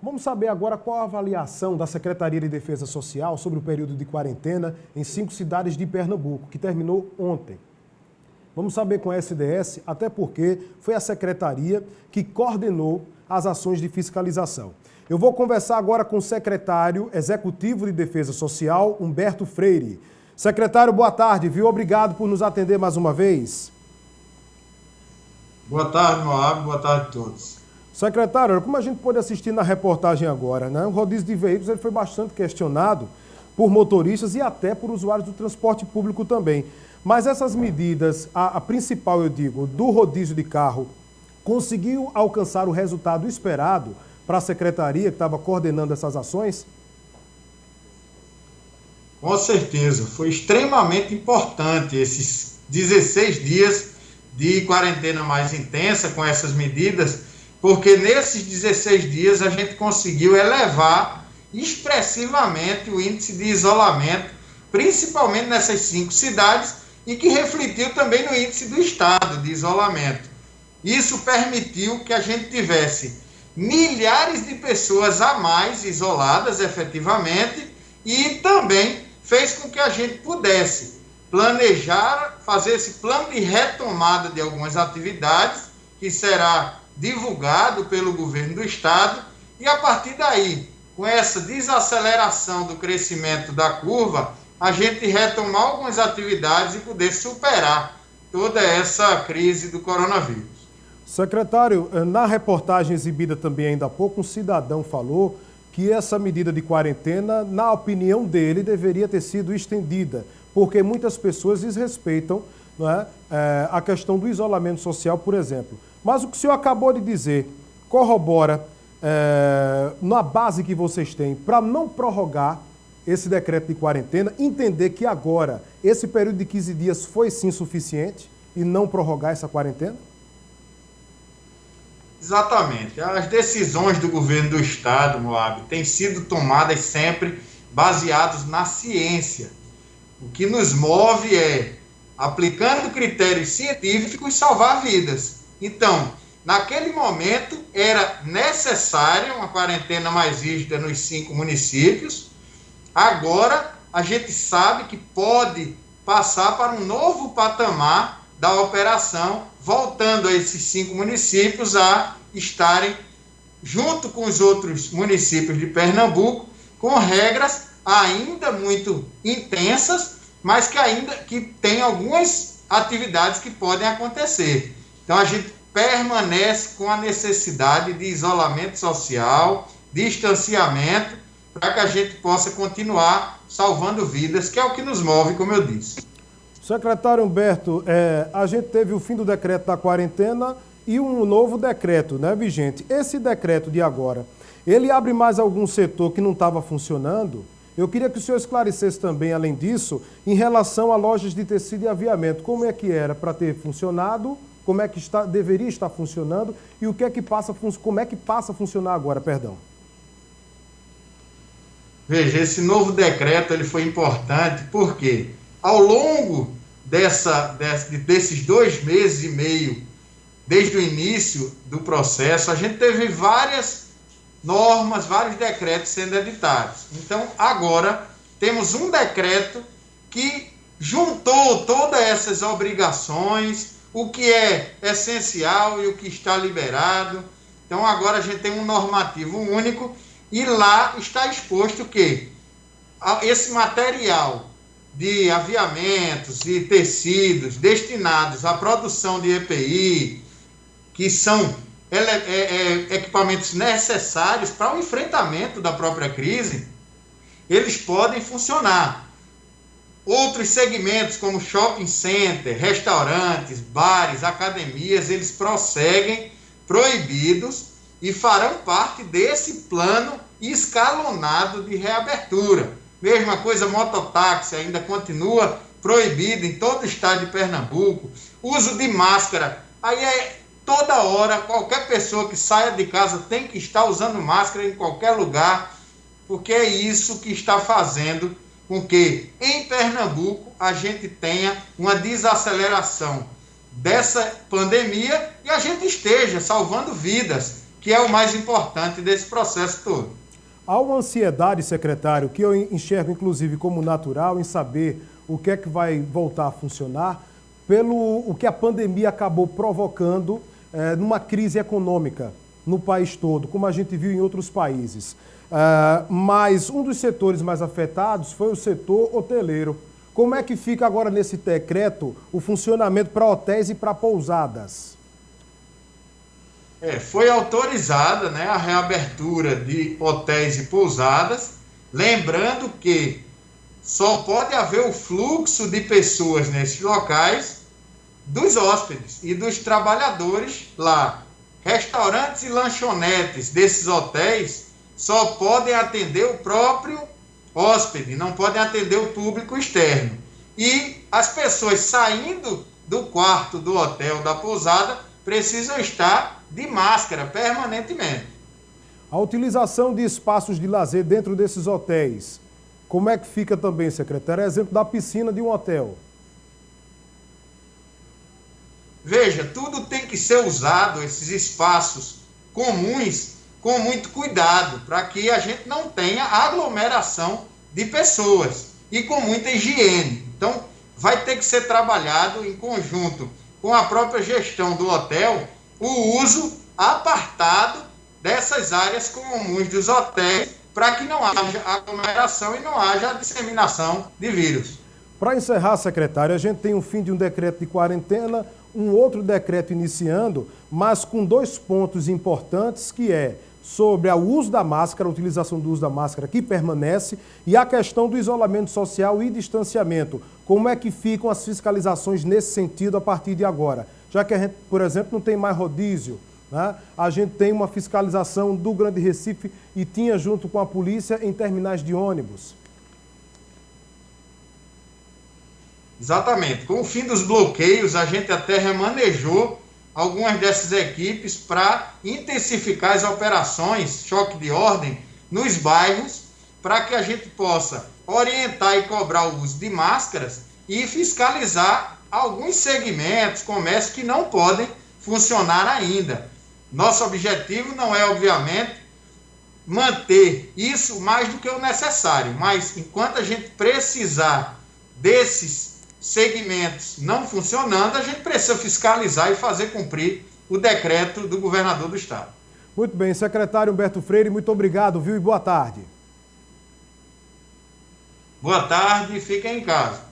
Vamos saber agora qual a avaliação da Secretaria de Defesa Social sobre o período de quarentena em 5 cidades de Pernambuco, que terminou ontem. Vamos saber com a SDS, até porque foi a Secretaria que coordenou as ações de fiscalização. Eu vou conversar agora com o secretário executivo de Defesa Social, Humberto Freire. Secretário, boa tarde, viu? Obrigado por nos atender mais uma vez. Boa tarde, Moab, boa tarde a todos. Secretário, como a gente pôde assistir na reportagem agora, né? O rodízio de veículos ele foi bastante questionado por motoristas e até por usuários do transporte público também. Mas essas medidas, a principal, eu digo, do rodízio de carro, conseguiu alcançar o resultado esperado para a Secretaria que estava coordenando essas ações? Com certeza, foi extremamente importante esses 16 dias de quarentena mais intensa com essas medidas, porque nesses 16 dias a gente conseguiu elevar expressivamente o índice de isolamento, principalmente nessas 5 cidades, e que refletiu também no índice do estado de isolamento. Isso permitiu que a gente tivesse milhares de pessoas a mais isoladas efetivamente e também fez com que a gente pudesse planejar, fazer esse plano de retomada de algumas atividades que será divulgado pelo governo do estado e a partir daí, com essa desaceleração do crescimento da curva, a gente retomar algumas atividades e poder superar toda essa crise do coronavírus. Secretário, na reportagem exibida também ainda há pouco, um cidadão falou que essa medida de quarentena, na opinião dele, deveria ter sido estendida, porque muitas pessoas desrespeitam, não é, a questão do isolamento social, por exemplo. Mas o que o senhor acabou de dizer corrobora, na base que vocês têm, para não prorrogar esse decreto de quarentena, entender que agora esse período de 15 dias foi sim suficiente e não prorrogar essa quarentena? Exatamente. As decisões do governo do estado, Moab, têm sido tomadas sempre baseadas na ciência. O que nos move é, aplicando critérios científicos, salvar vidas. Então, naquele momento, era necessária uma quarentena mais rígida nos 5 municípios. Agora, a gente sabe que pode passar para um novo patamar da operação, voltando a esses 5 municípios a estarem junto com os outros municípios de Pernambuco, com regras ainda muito intensas, mas que tem algumas atividades que podem acontecer. Então, a gente permanece com a necessidade de isolamento social, distanciamento, para que a gente possa continuar salvando vidas, que é o que nos move, como eu disse. Secretário Humberto, a gente teve o fim do decreto da quarentena e um novo decreto, né, vigente. Esse decreto de agora, ele abre mais algum setor que não estava funcionando? Eu queria que o senhor esclarecesse também, além disso, em relação a lojas de tecido e aviamento. Como é que era para ter funcionado, como é que deveria estar funcionando e como é que passa a funcionar agora, perdão? Veja, esse novo decreto ele foi importante porque ao longo desses 2 meses e meio, desde o início do processo, a gente teve várias normas, vários decretos sendo editados. Então, agora, temos um decreto que juntou todas essas obrigações, o que é essencial e o que está liberado. Então, agora a gente tem um normativo único e lá está exposto que esse material de aviamentos e tecidos destinados à produção de EPI, que são equipamentos necessários para o enfrentamento da própria crise, eles podem funcionar. Outros segmentos, como shopping center, restaurantes, bares, academias, eles prosseguem proibidos e farão parte desse plano escalonado de reabertura. Mesma coisa, mototáxi ainda continua proibido em todo o estado de Pernambuco. Uso de máscara, aí toda hora, qualquer pessoa que saia de casa tem que estar usando máscara em qualquer lugar, porque é isso que está fazendo com que em Pernambuco a gente tenha uma desaceleração dessa pandemia e a gente esteja salvando vidas, que é o mais importante desse processo todo. Há uma ansiedade, secretário, que eu enxergo inclusive como natural em saber o que é que vai voltar a funcionar, pelo o que a pandemia acabou provocando numa crise econômica no país todo, como a gente viu em outros países. Mas um dos setores mais afetados foi o setor hoteleiro. Como é que fica agora nesse decreto o funcionamento para hotéis e para pousadas? Foi autorizada, né, a reabertura de hotéis e pousadas, lembrando que só pode haver o fluxo de pessoas nesses locais dos hóspedes e dos trabalhadores lá. Restaurantes e lanchonetes desses hotéis só podem atender o próprio hóspede, não podem atender o público externo. E as pessoas saindo do quarto do hotel, da pousada, precisam estar de máscara permanentemente. A utilização de espaços de lazer dentro desses hotéis, como é que fica também, secretário? Exemplo da piscina de um hotel. Veja, tudo tem que ser usado, esses espaços comuns, com muito cuidado, para que a gente não tenha aglomeração de pessoas e com muita higiene. Então, vai ter que ser trabalhado em conjunto com a própria gestão do hotel, o uso apartado dessas áreas comuns dos hotéis, para que não haja aglomeração e não haja disseminação de vírus. Para encerrar, secretário, a gente tem o fim de um decreto de quarentena, um outro decreto iniciando, mas com dois pontos importantes, que é sobre o uso da máscara, a utilização do uso da máscara que permanece, e a questão do isolamento social e distanciamento. Como é que ficam as fiscalizações nesse sentido a partir de agora? Já que a gente, por exemplo, não tem mais rodízio, né? A gente tem uma fiscalização do Grande Recife e tinha junto com a polícia em terminais de ônibus. Exatamente. Com o fim dos bloqueios, a gente até remanejou algumas dessas equipes para intensificar as operações, choque de ordem, nos bairros, para que a gente possa orientar e cobrar o uso de máscaras e fiscalizar alguns segmentos, comércios que não podem funcionar ainda. Nosso objetivo não é, obviamente, manter isso mais do que o necessário, mas enquanto a gente precisar desses segmentos não funcionando, a gente precisa fiscalizar e fazer cumprir o decreto do governador do estado. Muito bem, secretário Humberto Freire, muito obrigado, viu? E boa tarde. Boa tarde, fiquem em casa.